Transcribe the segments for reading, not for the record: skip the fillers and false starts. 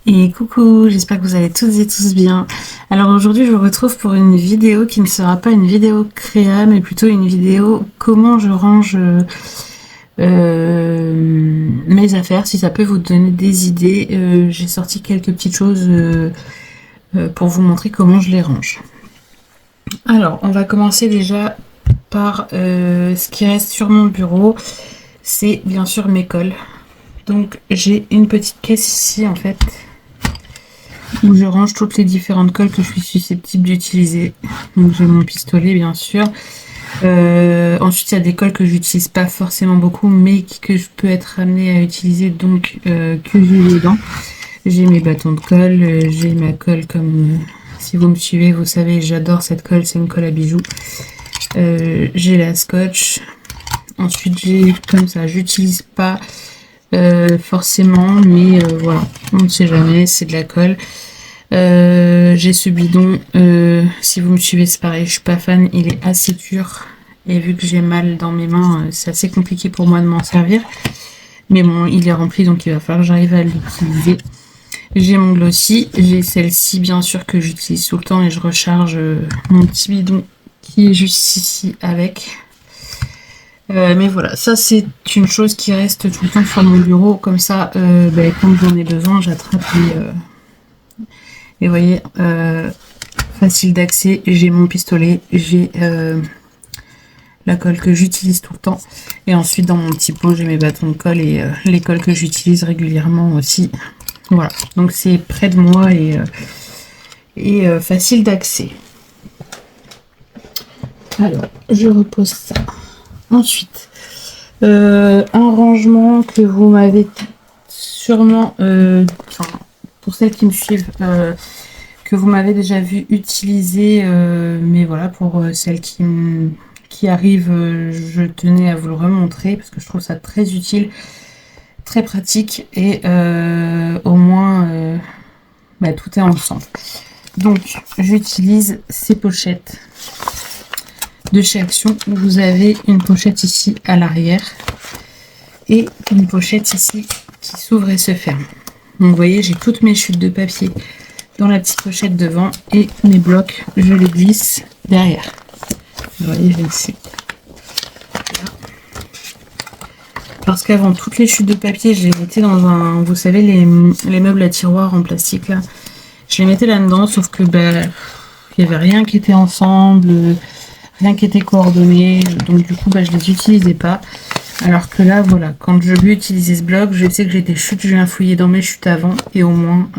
Et coucou, j'espère que vous allez toutes et tous bien. Alors aujourd'hui je vous retrouve pour une vidéo qui ne sera pas une vidéo créa mais plutôt une vidéo comment je range mes affaires, si ça peut vous donner des idées. J'ai sorti quelques petites choses pour vous montrer comment je les range. Alors on va commencer déjà par ce qui reste sur mon bureau, c'est bien sûr mes cols. Donc j'ai une petite caisse ici en fait, où je range toutes les différentes colles que je suis susceptible d'utiliser. Donc j'ai mon pistolet bien sûr. Ensuite il y a des colles que j'utilise pas forcément beaucoup mais que je peux être amenée à utiliser, donc que j'ai dedans. J'ai mes bâtons de colle, j'ai ma colle comme si vous me suivez vous savez j'adore cette colle, c'est une colle à bijoux. J'ai la scotch. Ensuite j'ai comme ça, j'utilise pas forcément mais voilà, on ne sait jamais, c'est de la colle. J'ai ce bidon, si vous me suivez c'est pareil, je suis pas fan, il est assez dur et vu que j'ai mal dans mes mains c'est assez compliqué pour moi de m'en servir, mais bon il est rempli donc il va falloir que j'arrive à l'utiliser. J'ai mon glossy, j'ai celle-ci bien sûr que j'utilise tout le temps et je recharge mon petit bidon qui est juste ici avec. Mais voilà, ça c'est une chose qui reste tout le temps sur mon bureau, comme ça quand j'en ai besoin j'attrape et vous voyez, facile d'accès. J'ai mon pistolet, j'ai la colle que j'utilise tout le temps, et ensuite dans mon petit pot j'ai mes bâtons de colle et les colles que j'utilise régulièrement aussi. Voilà, donc c'est près de moi et facile d'accès. Alors je repose ça. Ensuite un rangement que vous m'avez sûrement pour celles qui me suivent, que vous m'avez déjà vu utiliser, mais voilà, pour celles qui arrivent, je tenais à vous le remontrer parce que je trouve ça très utile, très pratique, et au moins tout est ensemble. Donc j'utilise ces pochettes de chez Action où vous avez une pochette ici à l'arrière et une pochette ici qui s'ouvre et se ferme. Donc vous voyez, j'ai toutes mes chutes de papier dans la petite pochette devant et mes blocs je les glisse derrière. Vous voyez, je les sais. Parce qu'avant, toutes les chutes de papier je les mettais dans un, vous savez, les meubles à tiroirs en plastique là, je les mettais là dedans, sauf que il y avait rien qui était ensemble, rien qui était coordonné, donc du coup je les utilisais pas. Alors que là voilà, quand je vais utiliser ce bloc, je sais que j'ai des chutes, je viens fouiller dans mes chutes avant et au moins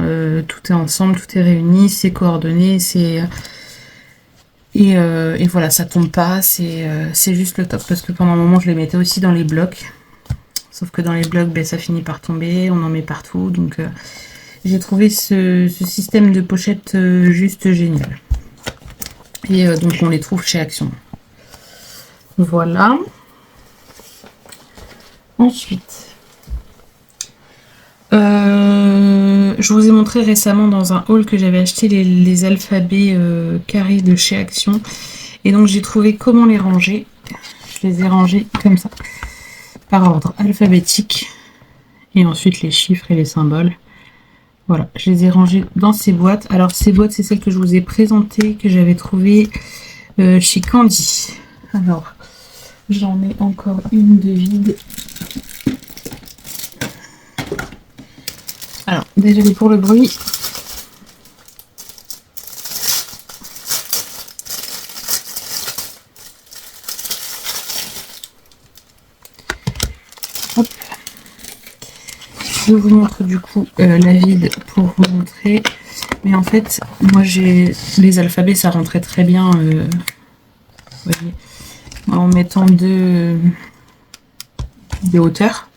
tout est ensemble, tout est réuni, c'est coordonné, c'est et voilà, ça tombe pas, c'est juste le top, parce que pendant un moment je les mettais aussi dans les blocs, sauf que dans les blocs ça finit par tomber, on en met partout, donc j'ai trouvé ce système de pochette juste génial. Et donc on les trouve chez Action. Voilà. Ensuite, je vous ai montré récemment dans un haul que j'avais acheté les alphabets carrés de chez Action. Et donc j'ai trouvé comment les ranger. Je les ai rangés comme ça, par ordre alphabétique. Et ensuite les chiffres et les symboles. Voilà, je les ai rangés dans ces boîtes. Alors ces boîtes, c'est celles que je vous ai présentées, que j'avais trouvées chez Candy. Alors, j'en ai encore une de vide. Alors, désolé pour le bruit. Hop. Je vous montre du coup la vide pour vous montrer. Mais en fait, moi j'ai les alphabets, ça rentrait très bien. Vous voyez, en mettant des hauteurs.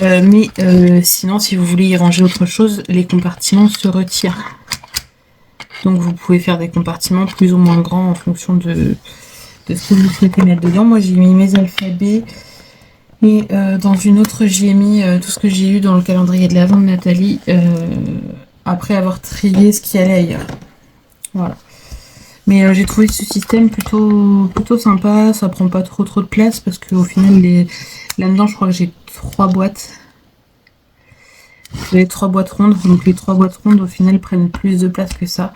Mais sinon, si vous voulez y ranger autre chose, les compartiments se retirent. Donc vous pouvez faire des compartiments plus ou moins grands en fonction de ce que vous souhaitez mettre dedans. Moi j'ai mis mes alphabets et dans une autre j'ai mis tout ce que j'ai eu dans le calendrier de l'Avent de Nathalie après avoir trié ce qui allait ailleurs. Voilà. Mais j'ai trouvé ce système plutôt sympa, ça prend pas trop de place parce qu'au final là-dedans je crois que j'ai 3 boîtes. les 3 boîtes rondes, donc les 3 boîtes rondes au final prennent plus de place que ça.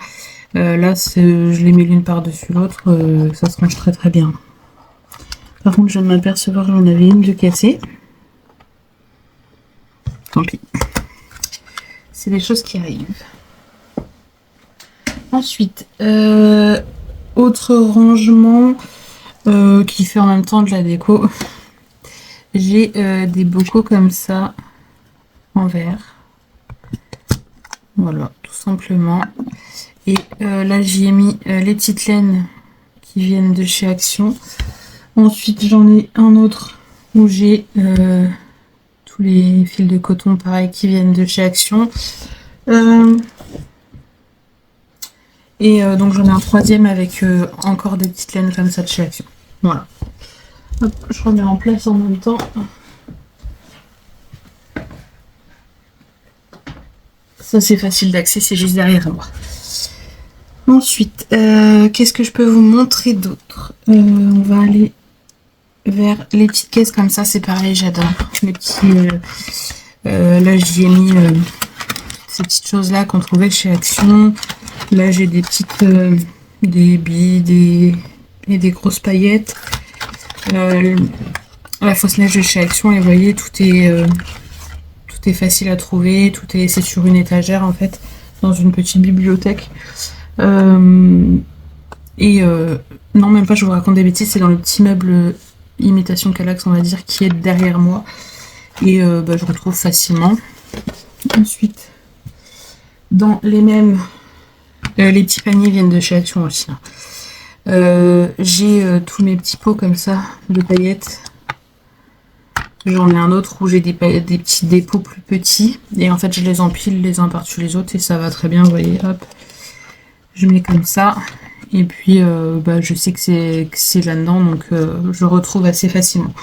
Là, je les mets l'une par-dessus l'autre, ça se range très très bien. Par contre, je viens de m'apercevoir que j'en avais une de cassée. Tant pis. C'est des choses qui arrivent. Ensuite, autre rangement qui fait en même temps de la déco. J'ai des bocaux comme ça en verre. Voilà, tout simplement. Et là, j'y ai mis les petites laines qui viennent de chez Action. Ensuite, j'en ai un autre où j'ai tous les fils de coton pareil qui viennent de chez Action. Donc j'en ai un troisième avec encore des petites laines comme ça de chez Action. Voilà. Hop, je remets en place en même temps. Ça c'est facile d'accès, c'est juste derrière moi. Ensuite, qu'est-ce que je peux vous montrer d'autre? On va aller vers les petites caisses comme ça, c'est pareil, j'adore. Les petits, là j'y ai mis ces petites choses là qu'on trouvait chez Action. Là j'ai des petites, des billes, et des grosses paillettes. La fausse neige de chez Action, et vous voyez, tout est facile à trouver, c'est sur une étagère en fait, dans une petite bibliothèque. Non, même pas, je vous raconte des bêtises, c'est dans le petit meuble imitation Kallax, on va dire, qui est derrière moi. Et je retrouve facilement. Ensuite, dans les mêmes, les petits paniers viennent de chez Action aussi. J'ai tous mes petits pots comme ça de paillettes. J'en ai un autre où j'ai des petits dépôts plus petits. Et en fait, je les empile les uns par-dessus les autres et ça va très bien. Vous voyez, hop. Je mets comme ça. Et puis, je sais que c'est là-dedans. Donc, je retrouve assez facilement.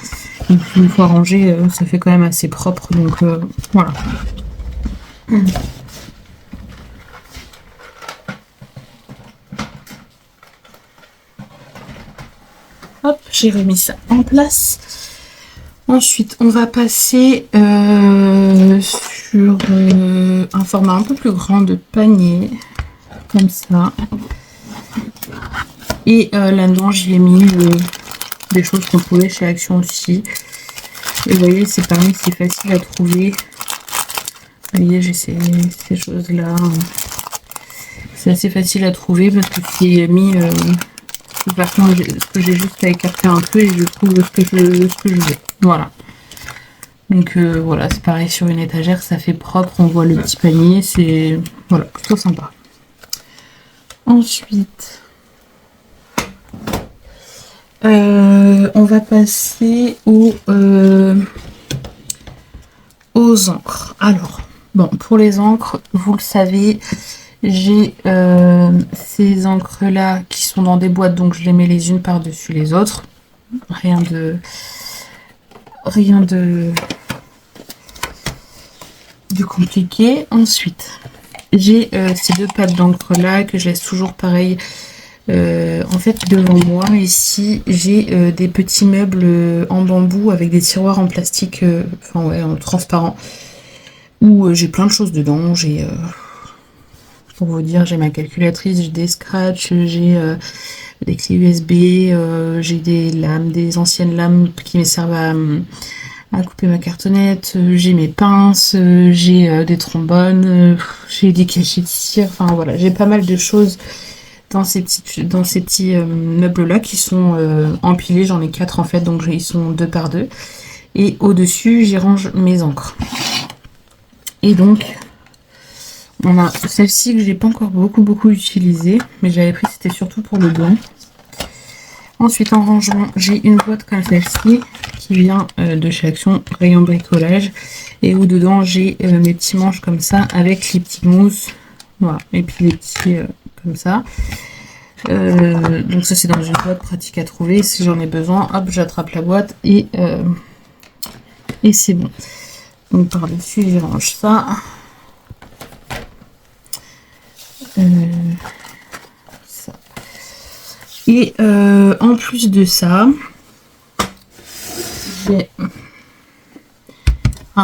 Et puis, une fois rangé, ça fait quand même assez propre. Donc, voilà. Hop, j'ai remis ça en place. Ensuite, on va passer sur un format un peu plus grand de panier, comme ça. Et là-dedans, j'y ai mis des choses qu'on trouvait chez Action aussi. Et vous voyez, c'est pareil, c'est facile à trouver. Vous voyez, j'ai ces choses-là. C'est assez facile à trouver parce que c'est mis... par contre, j'ai juste à écarter un peu et je trouve ce que je veux. Voilà. Donc voilà, c'est pareil sur une étagère, ça fait propre, on voit le petit panier, c'est voilà, plutôt sympa. Ensuite, on va passer aux encres. Alors, bon, pour les encres, vous le savez, j'ai ces encres là qui sont dans des boîtes, donc je les mets les unes par-dessus les autres. Rien de compliqué. Ensuite, j'ai ces deux pattes d'encre là que je laisse toujours pareil. En fait, devant moi ici, j'ai des petits meubles en bambou avec des tiroirs en plastique, en transparent, où j'ai plein de choses dedans. J'ai pour vous dire, j'ai ma calculatrice, j'ai des scratchs, j'ai des clés USB, j'ai des lames, des anciennes lames qui me servent à couper ma cartonnette, j'ai mes pinces, j'ai des trombones, j'ai des cachets de cire, enfin voilà, j'ai pas mal de choses dans ces petits meubles là qui sont empilés, j'en ai 4 en fait, donc ils sont 2 par 2. Et au-dessus, j'y range mes encres. Et donc, on a celle-ci que j'ai pas encore beaucoup utilisée, mais j'avais pris, c'était surtout pour le blanc. Ensuite, en rangement, j'ai une boîte comme celle-ci qui vient de chez Action, rayon bricolage, et où dedans j'ai mes petits manches comme ça avec les petites mousses, voilà, et puis les petits comme ça. Donc ça c'est dans une boîte pratique à trouver. Si j'en ai besoin, hop, j'attrape la boîte et c'est bon. Donc par dessus, je range ça. Ça. Et en plus de ça, j'ai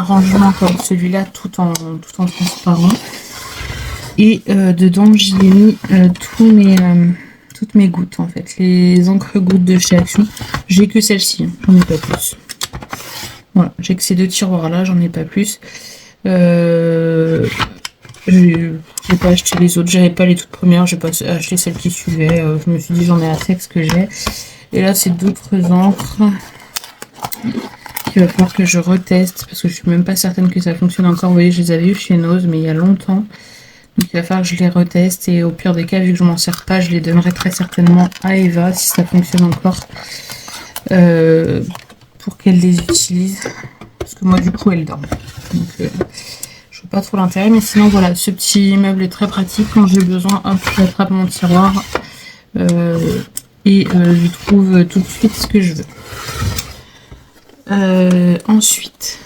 un rangement comme celui-là tout en transparent. Et dedans j'y ai mis toutes mes gouttes en fait, les encres gouttes de chez Action. J'ai que celle-ci, j'en ai pas plus. Voilà, j'ai que ces 2 tiroirs là, j'en ai pas plus. J'ai pas acheté les autres, j'avais pas les toutes premières, j'ai pas acheté celles qui suivaient. Je me suis dit j'en ai assez avec ce que j'ai. Et là c'est d'autres encres qu'il va falloir que je reteste parce que je suis même pas certaine que ça fonctionne encore. Vous voyez, je les avais eu chez Nose mais il y a longtemps. Donc il va falloir que je les reteste et au pire des cas, vu que je m'en sers pas, je les donnerai très certainement à Eva si ça fonctionne encore pour qu'elle les utilise. Parce que moi du coup elle dort. Donc je vois pas trop l'intérêt. Mais sinon voilà, ce petit meuble est très pratique quand j'ai besoin. Hop, j'attrape mon tiroir et je trouve tout de suite ce que je veux. Ensuite,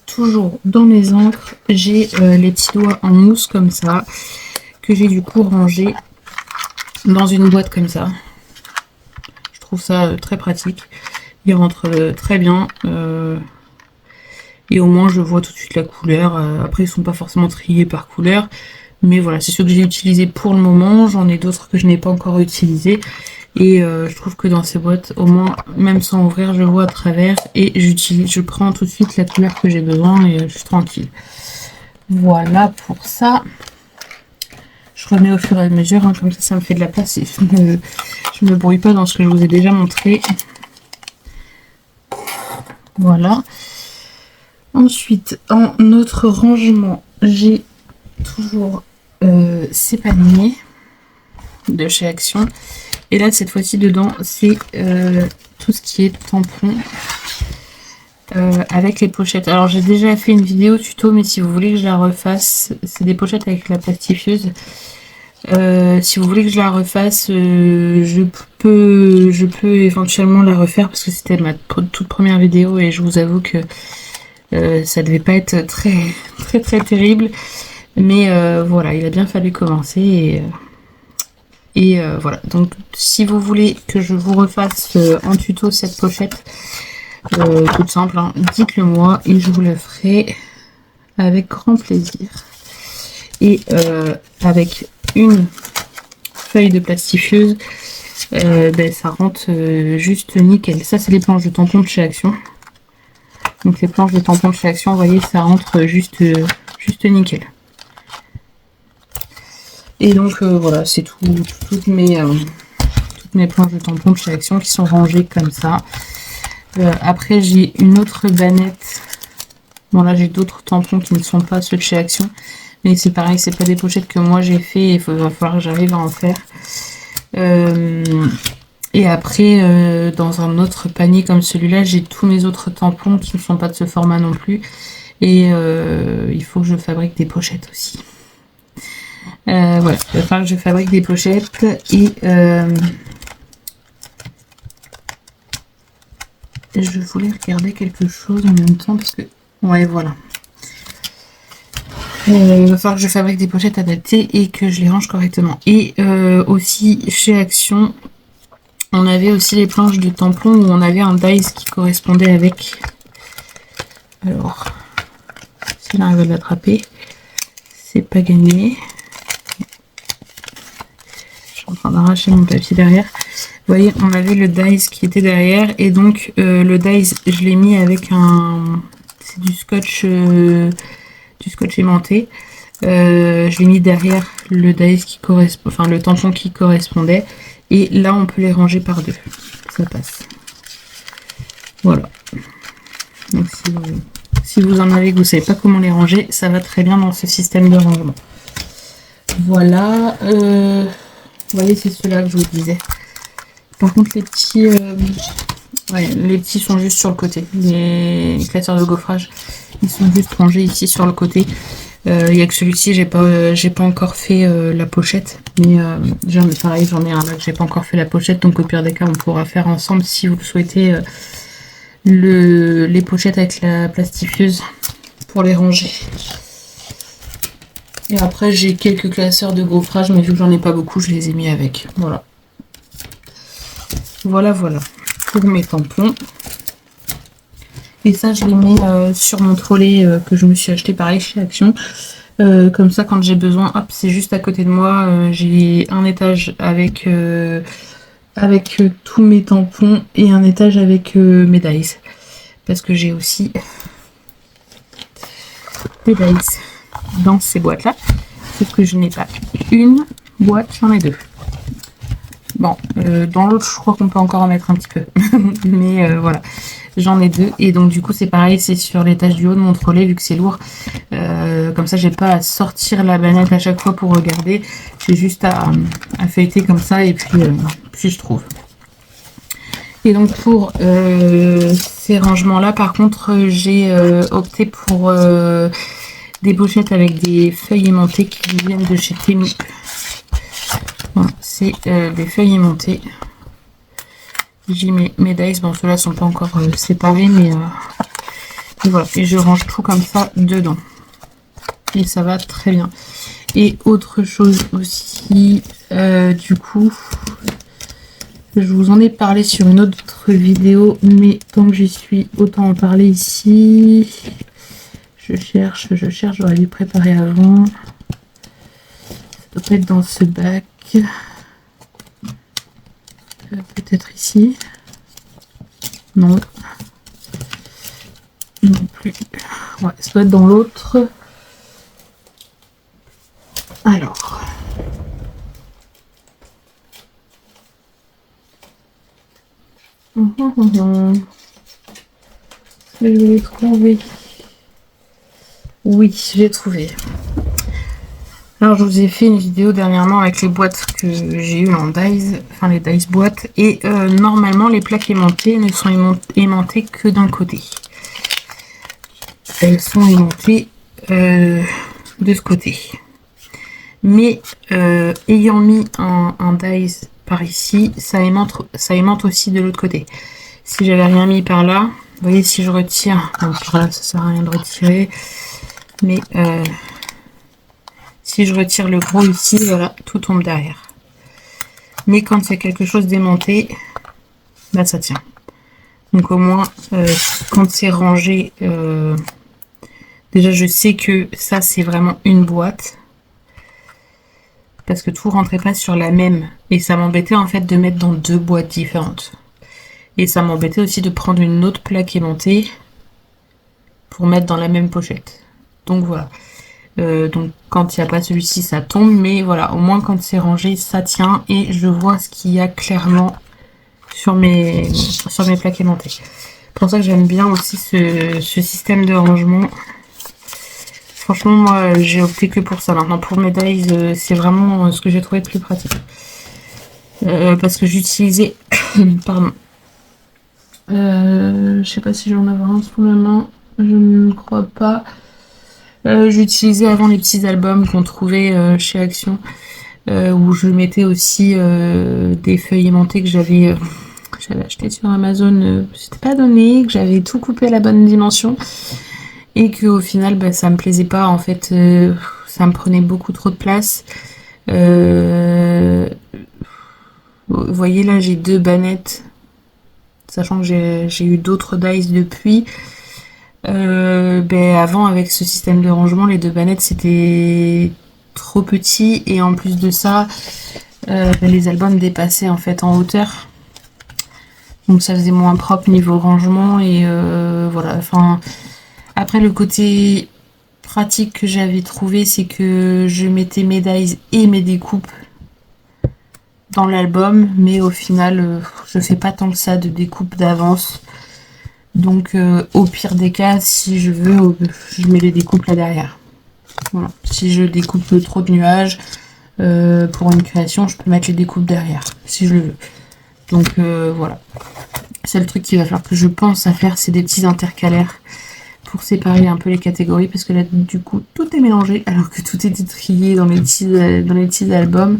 toujours dans mes encres, j'ai les petits doigts en mousse comme ça, que j'ai du coup rangé dans une boîte comme ça. Je trouve ça très pratique. Ils rentrent très bien. Et au moins je vois tout de suite la couleur. Après ils sont pas forcément triés par couleur. Mais voilà, c'est ceux que j'ai utilisé pour le moment. J'en ai d'autres que je n'ai pas encore utilisés. Et je trouve que dans ces boîtes, au moins, même sans ouvrir, je vois à travers. Et je prends tout de suite la couleur que j'ai besoin et je suis tranquille. Voilà pour ça. Je remets au fur et à mesure, hein, comme ça me fait de la place et je me brouille pas dans ce que je vous ai déjà montré. Voilà. Ensuite, en autre rangement, j'ai toujours ces paniers de chez Action. Et là, cette fois-ci, dedans, c'est tout ce qui est tampon avec les pochettes. Alors, j'ai déjà fait une vidéo tuto, mais si vous voulez que je la refasse, c'est des pochettes avec la plastifieuse. Si vous voulez que je la refasse, je peux éventuellement la refaire parce que c'était ma toute première vidéo et je vous avoue que ça devait pas être très terrible. Mais voilà, il a bien fallu commencer et voilà. Donc si vous voulez que je vous refasse en tuto cette pochette toute simple, hein, dites-le moi et je vous la ferai avec grand plaisir. Et avec une feuille de plastifieuse, ça rentre juste nickel. Ça c'est les planches de tampons de chez Action. Donc les planches de tampons de chez Action, vous voyez, ça rentre juste nickel. Et donc voilà, c'est toutes mes planches de tampons de chez Action qui sont rangées comme ça. Après j'ai une autre bannette. Bon là j'ai d'autres tampons qui ne sont pas ceux de chez Action. Mais c'est pareil, c'est pas des pochettes que moi j'ai fait, il va falloir que j'arrive à en faire. Et après, dans un autre panier comme celui-là, j'ai tous mes autres tampons qui ne sont pas de ce format non plus. Et il faut que je fabrique des pochettes aussi. Voilà, il va falloir que je fabrique des pochettes. Et je voulais regarder quelque chose en même temps parce que... Ouais, voilà. Il va falloir que je fabrique des pochettes adaptées et que je les range correctement. Et aussi chez Action, on avait aussi les planches de tampons où on avait un dice qui correspondait avec. Alors, si on arrive à l'attraper, c'est pas gagné. Je suis en train d'arracher mon papier derrière. Vous voyez, on avait le dice qui était derrière et donc le dice, je l'ai mis avec un... C'est du scotch aimanté. Je l'ai mis derrière le dice qui correspond, enfin le tampon qui correspondait. Et là, on peut les ranger par deux. Ça passe. Voilà. Donc si vous en avez que vous savez pas comment les ranger, ça va très bien dans ce système de rangement. Voilà. Vous voyez, c'est ceux-là que je vous disais. Par contre, les petits... ouais, les petits sont juste sur le côté. Les classeurs de gaufrage, ils sont juste rangés ici sur le côté. Il n'y a que celui-ci, j'ai pas encore fait la pochette. Mais pareil, j'en ai un là que j'ai pas encore fait la pochette. Donc au pire des cas, on pourra faire ensemble si vous le souhaitez les pochettes avec la plastifieuse pour les ranger. Et après, j'ai quelques classeurs de gaufrage, mais vu que j'en ai pas beaucoup, je les ai mis avec. Voilà. Voilà pour mes tampons. Et ça, je les mets sur mon trolley que je me suis acheté pareil chez Action. Comme ça, quand j'ai besoin, hop, c'est juste à côté de moi. J'ai un étage avec tous mes tampons et un étage avec mes dies. Parce que j'ai aussi des dies dans ces boîtes-là. Sauf que je n'ai pas une boîte, j'en ai deux. Bon, dans l'autre, je crois qu'on peut encore en mettre un petit peu. Mais voilà, j'en ai deux. Et donc, du coup, c'est pareil, c'est sur l'étage du haut de mon trolley, vu que c'est lourd. Comme ça, j'ai pas à sortir la banette à chaque fois pour regarder. J'ai juste à feuilleter comme ça et puis je trouve. Et donc, pour ces rangements-là, par contre, j'ai opté pour des pochettes avec des feuilles aimantées qui viennent de chez Temu. Voilà, c'est des feuilles aimantées. J'y mets mes dies. Bon, ceux-là sont pas encore séparés, mais voilà. Et je range tout comme ça dedans. Et ça va très bien. Et autre chose aussi, du coup, je vous en ai parlé sur une autre vidéo, mais tant que j'y suis, autant en parler ici. Je cherche, j'aurais dû préparer avant. Ça doit être dans ce bac. Peut-être ici. Non. Non plus. Ouais, ça doit être dans l'autre. Alors. Je l'ai trouvé. Oui, j'ai trouvé. Alors, je vous ai fait une vidéo dernièrement avec les boîtes que j'ai eues en dies, enfin les dies boîtes, et normalement les plaques aimantées ne sont aimantées que d'un côté. Elles sont aimantées de ce côté. Mais ayant mis un dies par ici, ça aimante aussi de l'autre côté. Si j'avais rien mis par là, vous voyez, si je retire, donc par là ça sert à rien de retirer, mais si je retire le gros ici, voilà, tout tombe derrière. Mais quand il y a quelque chose d'aimanté, bah ça tient. Donc au moins, quand c'est rangé, déjà je sais que ça c'est vraiment une boîte. Parce que tout rentrait pas sur la même. Et ça m'embêtait en fait de mettre dans deux boîtes différentes. Et ça m'embêtait aussi de prendre une autre plaque aimantée pour mettre dans la même pochette. Donc voilà. Donc quand il n'y a pas celui-ci, ça tombe. Mais voilà, au moins quand c'est rangé, ça tient. Et je vois ce qu'il y a clairement sur mes plaques aimantées. C'est pour ça que j'aime bien aussi ce système de rangement. Franchement, moi, j'ai opté que pour ça. Maintenant, pour mes dies, c'est vraiment ce que j'ai trouvé de plus pratique. Parce que j'utilisais... Pardon. Je sais pas si j'en avais un sous la main. Je ne crois pas. J'utilisais avant les petits albums qu'on trouvait chez Action. Où je mettais aussi des feuilles aimantées que j'avais acheté sur Amazon. C'était pas donné, que j'avais tout coupé à la bonne dimension. Et que au final, bah, ça me plaisait pas. En fait, ça me prenait beaucoup trop de place. Vous voyez là, j'ai deux bannettes. Sachant que j'ai eu d'autres dies depuis. Avant, avec ce système de rangement, les deux bannettes, c'était trop petit. Et en plus de ça, les albums dépassaient en fait en hauteur. Donc ça faisait moins propre niveau rangement. Et voilà, enfin... Après, le côté pratique que j'avais trouvé, c'est que je mettais mes dies et mes découpes dans l'album, mais au final, je fais pas tant que ça de découpe d'avance. Donc, au pire des cas, si je veux, je mets les découpes là derrière. Voilà. Si je découpe trop de nuages pour une création, je peux mettre les découpes derrière, si je le veux. Donc, voilà. C'est le truc qu'il va falloir que je pense à faire, c'est des petits intercalaires. Pour séparer un peu les catégories, parce que là du coup tout est mélangé alors que tout était trié dans les petits albums.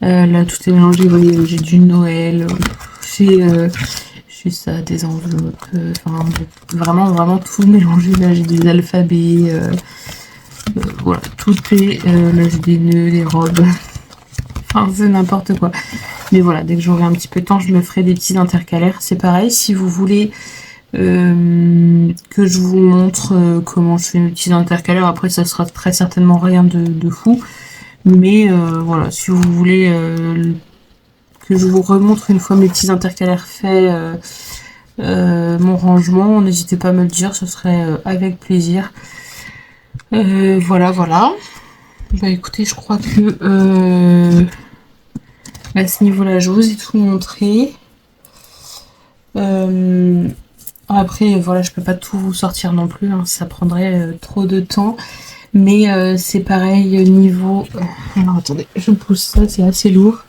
Là tout est mélangé, vous voyez, j'ai du Noël, j'ai ça, des enveloppes, enfin vraiment tout mélangé. Là j'ai des alphabets, voilà, tout est, là j'ai des nœuds, des robes, enfin c'est n'importe quoi. Mais voilà, dès que j'aurai un petit peu de temps, je me ferai des petits intercalaires. C'est pareil, si vous voulez que je vous montre comment je fais mes petits intercalaires. Après, ça sera très certainement rien de fou. Mais voilà, si vous voulez que je vous remontre une fois mes petits intercalaires faits, mon rangement, n'hésitez pas à me le dire, ce serait avec plaisir. Voilà. Bah écoutez, je crois que à ce niveau-là, je vous ai tout montré. Après, voilà, je peux pas tout vous sortir non plus, hein, ça prendrait trop de temps. Mais c'est pareil niveau... alors attendez, je pousse ça, c'est assez lourd.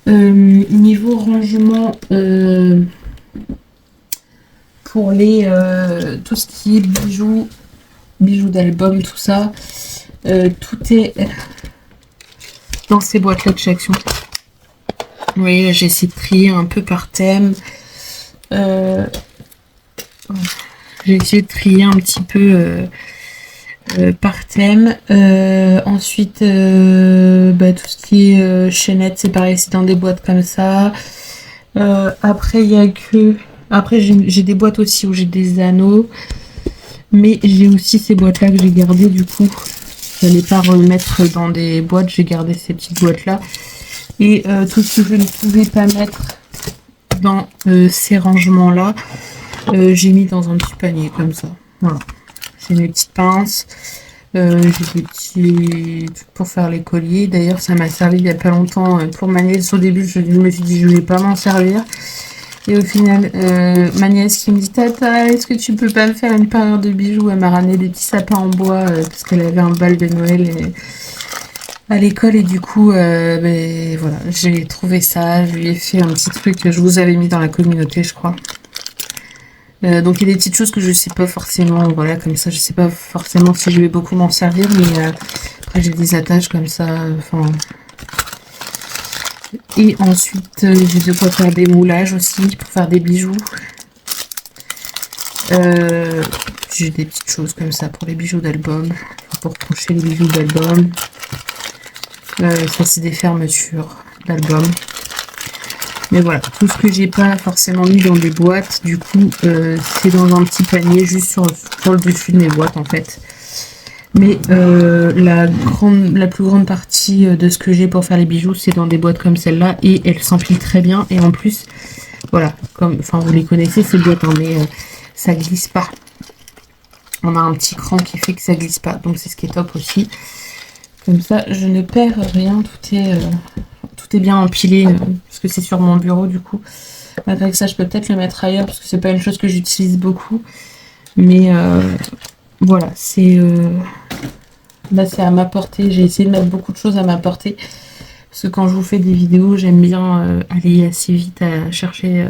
Niveau rangement, pour les tout ce qui est bijoux d'album, tout ça, tout est dans ces boîtes là de chez Action. Vous voyez, là j'ai essayé de trier un peu par thème. J'ai essayé de trier un petit peu par thème. Ensuite, tout ce qui est chaînette, c'est pareil, c'est dans des boîtes comme ça. Après, il y a que... Après, j'ai des boîtes aussi où j'ai des anneaux. Mais j'ai aussi ces boîtes-là que j'ai gardées, du coup. Je n'allais pas remettre dans des boîtes, j'ai gardé ces petites boîtes-là. Et tout ce que je ne pouvais pas mettre dans ces rangements-là, j'ai mis dans un petit panier, comme ça. Voilà. C'est mes petites pinces. J'ai des petits trucs pour faire les colliers. D'ailleurs, ça m'a servi il n'y a pas longtemps pour ma nièce. Au début, je me suis dit, je ne vais pas m'en servir. Et au final, ma nièce qui me dit, Tata, est-ce que tu peux pas me faire une paire de bijoux? Elle m'a ramené des petits sapins en bois parce qu'elle avait un bal de Noël à l'école. Et du coup, voilà, j'ai trouvé ça. Je lui ai fait un petit truc que je vous avais mis dans la communauté, je crois. Donc il y a des petites choses que je sais pas forcément, voilà, comme ça, je sais pas forcément si je vais beaucoup m'en servir, mais après j'ai des attaches comme ça, enfin... Et ensuite, j'ai de quoi faire des moulages aussi, pour faire des bijoux. J'ai des petites choses comme ça pour les bijoux d'album, pour coucher les bijoux d'album. Ça c'est des fermetures d'album. Mais voilà, tout ce que j'ai pas forcément mis dans des boîtes, du coup, c'est dans un petit panier, juste sur le dessus de mes boîtes, en fait. Mais la plus grande partie de ce que j'ai pour faire les bijoux, c'est dans des boîtes comme celle-là, et elles s'empilent très bien. Et en plus, voilà, vous les connaissez, ces boîtes, hein, mais ça glisse pas. On a un petit cran qui fait que ça glisse pas, donc c'est ce qui est top aussi. Comme ça, je ne perds rien, tout est bien empilé, parce que c'est sur mon bureau du coup. Malgré que ça, je peux peut-être le mettre ailleurs, parce que c'est pas une chose que j'utilise beaucoup. Mais voilà, c'est à ma portée. J'ai essayé de mettre beaucoup de choses à ma portée. Parce que quand je vous fais des vidéos, j'aime bien aller assez vite à chercher,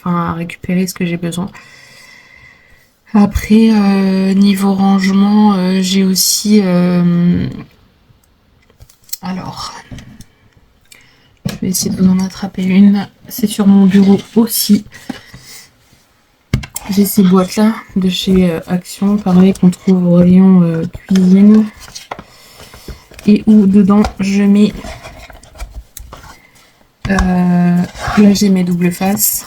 à récupérer ce que j'ai besoin. Après, niveau rangement, j'ai aussi... alors... Je vais essayer de vous en attraper une. C'est sur mon bureau aussi. J'ai ces boîtes-là de chez Action. Pareil, qu'on trouve au rayon cuisine. Et où dedans, je mets... là, j'ai mes doubles faces.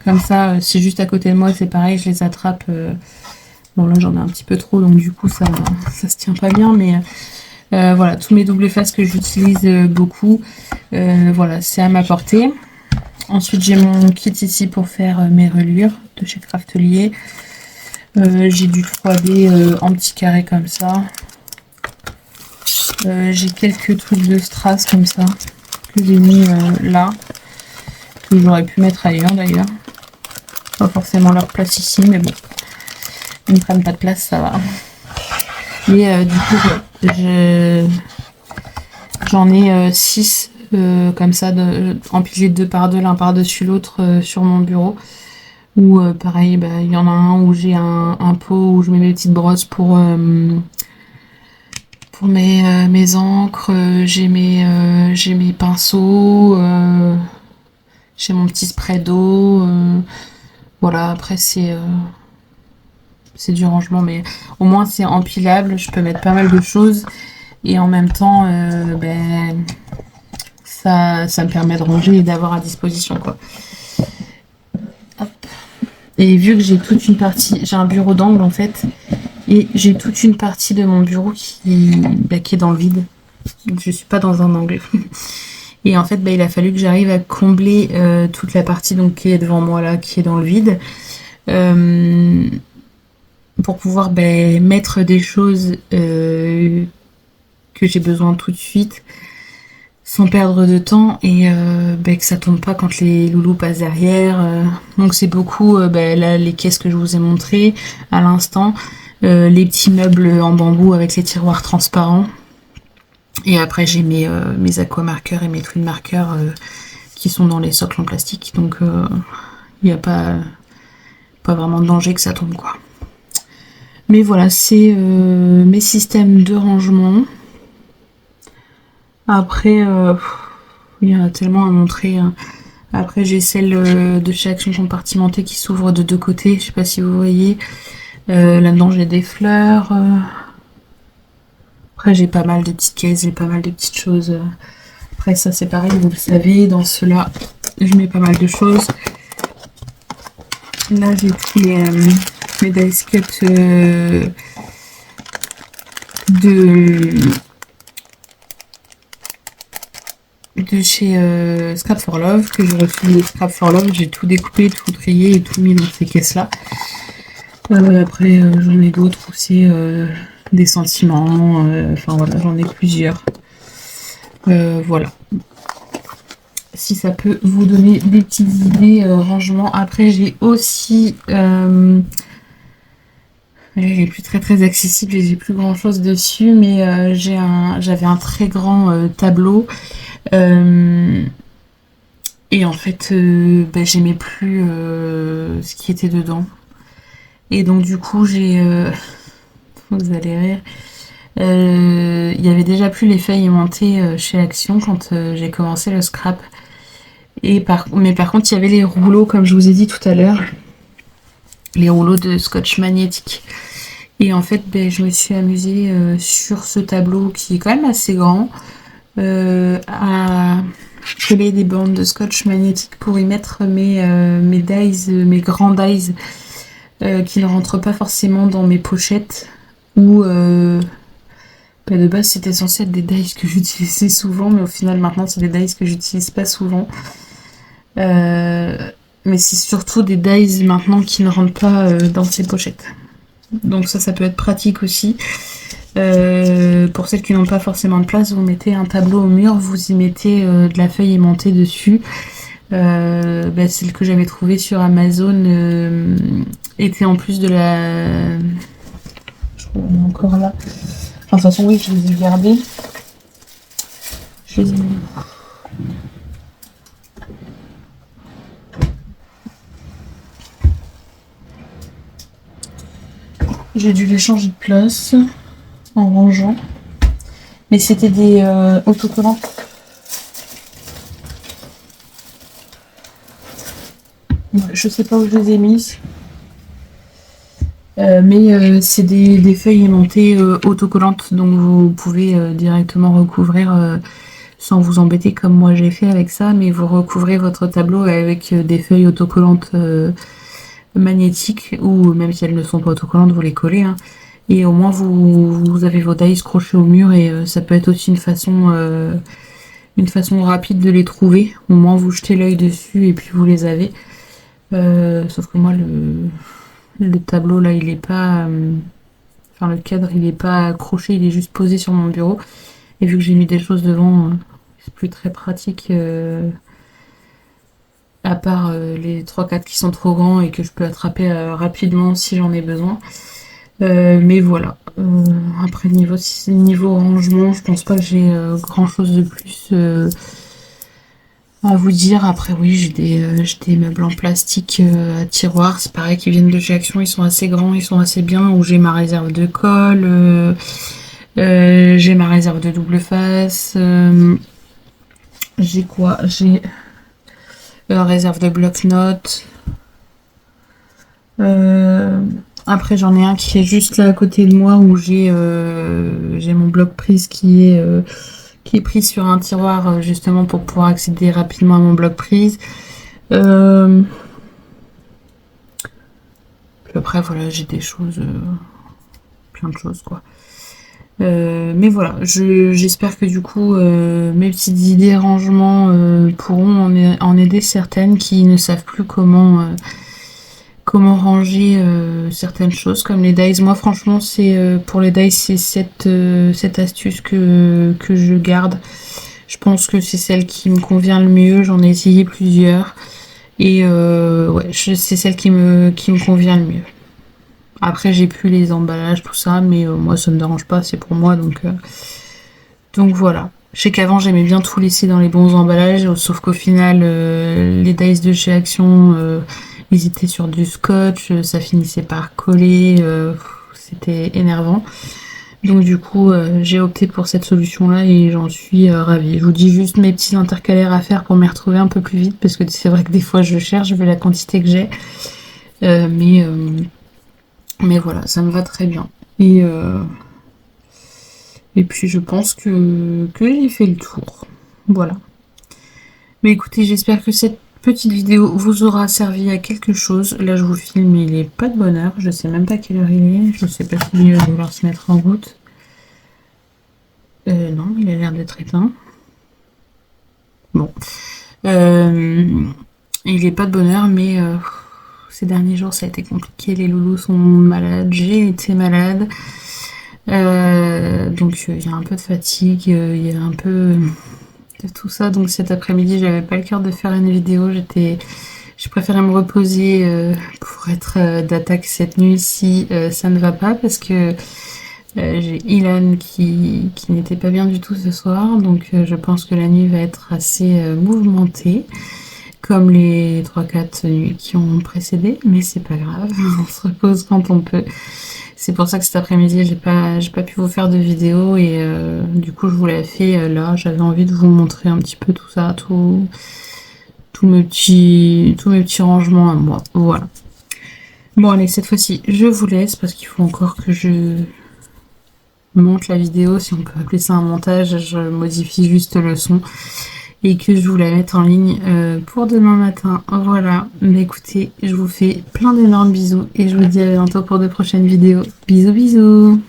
Comme ça, c'est juste à côté de moi. C'est pareil, je les attrape. Bon, là, j'en ai un petit peu trop. Donc, du coup, ça se tient pas bien. Mais... voilà, tous mes doubles faces que j'utilise beaucoup, voilà, c'est à ma portée. Ensuite, j'ai mon kit ici pour faire mes reliures de chez Craftelier. J'ai du 3D en petit carré comme ça. J'ai quelques trucs de strass comme ça que j'ai mis là, que j'aurais pu mettre ailleurs d'ailleurs. Pas forcément leur place ici, mais bon, ils ne prennent pas de place, ça va. Et du coup, j'en ai 6 comme ça, empilés 2 par 2, l'un par-dessus l'autre sur mon bureau. Ou pareil, il y en a un où j'ai un pot où je mets mes petites brosses pour mes encres. J'ai mes pinceaux. J'ai mon petit spray d'eau. Voilà, après c'est du rangement, mais au moins c'est empilable, je peux mettre pas mal de choses et en même temps ça me permet de ranger et d'avoir à disposition quoi. Hop. Et vu que j'ai toute une partie, j'ai un bureau d'angle en fait, et j'ai toute une partie de mon bureau qui est dans le vide. Je suis pas dans un angle. Et en fait, il a fallu que j'arrive à combler toute la partie donc qui est devant moi là, qui est dans le vide, pour pouvoir mettre des choses que j'ai besoin tout de suite, sans perdre de temps et que ça tombe pas quand les loulous passent derrière. Donc c'est beaucoup là les caisses que je vous ai montrées à l'instant, les petits meubles en bambou avec les tiroirs transparents. Et après j'ai mes aquamarqueurs et mes twin marqueurs qui sont dans les socles en plastique. Donc il n'y a pas vraiment de danger que ça tombe quoi. Mais voilà, c'est mes systèmes de rangement. Après, il y en a tellement à montrer. Hein. Après, j'ai celle de chez Action Compartimentée qui s'ouvre de deux côtés. Je sais pas si vous voyez. Là-dedans, j'ai des fleurs. Après, j'ai pas mal de petites caisses, j'ai pas mal de petites choses. Après, ça, c'est pareil, vous le savez. Dans ceux-là, je mets pas mal de choses. Là, j'ai tous mes dice cuts de chez Scrap for Love, que j'ai reçu de Scrap for Love. J'ai tout découpé, tout trié et tout mis dans ces caisses-là. Après, j'en ai d'autres aussi, des sentiments. Enfin voilà, j'en ai plusieurs. Voilà. Si ça peut vous donner des petites idées rangement. Après, j'ai aussi... elle est plus très accessible et j'ai plus grand chose dessus, mais j'avais un très grand tableau. Et en fait, j'aimais plus ce qui était dedans. Et donc du coup, vous allez rire. Il y avait déjà plus les feuilles aimantées chez Action quand j'ai commencé le scrap. Mais par contre, il y avait les rouleaux, comme je vous ai dit tout à l'heure, les rouleaux de scotch magnétique. Et en fait, je me suis amusée sur ce tableau qui est quand même assez grand, à coller des bandes de scotch magnétique pour y mettre mes dies, mes grands dies, qui ne rentrent pas forcément dans mes pochettes, ou de base c'était censé être des dies que j'utilisais souvent, mais au final maintenant c'est des dies que j'utilise pas souvent. Mais c'est surtout des dies maintenant qui ne rentrent pas dans ces pochettes. Donc ça peut être pratique aussi. Pour celles qui n'ont pas forcément de place, vous mettez un tableau au mur, vous y mettez de la feuille aimantée dessus. Celle que j'avais trouvée sur Amazon était en plus de la... Je crois qu'on est encore là. Enfin, de toute façon, oui, je les ai gardées. Je les ai... J'ai dû les changer de place en rangeant. Mais c'était des autocollants. Je sais pas où je les ai mises. Mais c'est des feuilles aimantées autocollantes, donc vous pouvez directement recouvrir sans vous embêter comme moi j'ai fait avec ça, mais vous recouvrez votre tableau avec des feuilles autocollantes magnétiques, ou même si elles ne sont pas autocollantes, vous les collez, hein, et au moins vous avez vos dies crochés au mur, et ça peut être aussi une façon rapide de les trouver. Au moins vous jetez l'œil dessus et puis vous les avez. Sauf que moi le tableau là il est pas le cadre il est pas accroché, il est juste posé sur mon bureau, et vu que j'ai mis des choses devant, c'est plus très pratique, à part les 3-4 qui sont trop grands et que je peux attraper rapidement si j'en ai besoin. Mais voilà, après niveau rangement, je pense pas que j'ai grand chose de plus à vous dire. Après oui, j'ai des meubles en plastique à tiroirs, c'est pareil, qui viennent de chez Action, ils sont assez grands, ils sont assez bien, où j'ai ma réserve de colle, j'ai ma réserve de double face, j'ai quoi, j'ai réserve de bloc-notes, après j'en ai un qui est juste là à côté de moi, où j'ai mon bloc-prise qui est pris sur un tiroir, justement pour pouvoir accéder rapidement à mon bloc-prise. Puis après, voilà, j'ai des choses, plein de choses, quoi. Mais voilà, j'espère que du coup, mes petites idées rangement pourront en aider certaines qui ne savent plus comment ranger certaines choses, comme les dies. Moi, franchement, c'est pour les dies, c'est cette astuce que je garde. Je pense que c'est celle qui me convient le mieux. J'en ai essayé plusieurs. Et ouais, c'est celle qui me convient le mieux. Après, j'ai plus les emballages, tout ça, mais moi, ça me dérange pas, c'est pour moi, donc voilà. Je sais qu'avant, j'aimais bien tout laisser dans les bons emballages, sauf qu'au final, les dice de chez Action, ils étaient sur du scotch, ça finissait par coller, c'était énervant. Donc du coup, j'ai opté pour cette solution-là et j'en suis ravie. Je vous dis juste mes petits intercalaires à faire pour m'y retrouver un peu plus vite, parce que c'est vrai que des fois, je cherche, vu la quantité que j'ai, mais voilà, ça me va très bien. Et puis je pense que j'ai fait le tour. Voilà. Mais écoutez, j'espère que cette petite vidéo vous aura servi à quelque chose. Là, je vous filme, il est pas de bonne heure. Je sais même pas quelle heure il est. Je sais pas s'il va vouloir se mettre en route. Non, il a l'air d'être éteint. Bon. Il est pas de bonne heure, mais ces derniers jours, ça a été compliqué. Les loulous sont malades. J'ai été malade. Donc il y a un peu de fatigue, il y a un peu de tout ça. Donc cet après-midi, j'avais pas le cœur de faire une vidéo. J'ai préféré me reposer pour être d'attaque cette nuit si ça ne va pas, parce que j'ai Ilan qui n'était pas bien du tout ce soir. Donc je pense que la nuit va être assez mouvementée, comme les 3-4 nuits qui ont précédé, mais c'est pas grave, on se repose quand on peut. C'est pour ça que cet après-midi, j'ai pas pu vous faire de vidéo, et du coup, je vous l'ai fait là. J'avais envie de vous montrer un petit peu tout ça, tous mes petits rangements à moi. Voilà. Bon, allez, cette fois-ci, je vous laisse parce qu'il faut encore que je monte la vidéo, si on peut appeler ça un montage. Je modifie juste le son et que je vous la mette en ligne pour demain matin. Voilà, mais écoutez, je vous fais plein d'énormes bisous et je vous dis à bientôt pour de prochaines vidéos. Bisous bisous.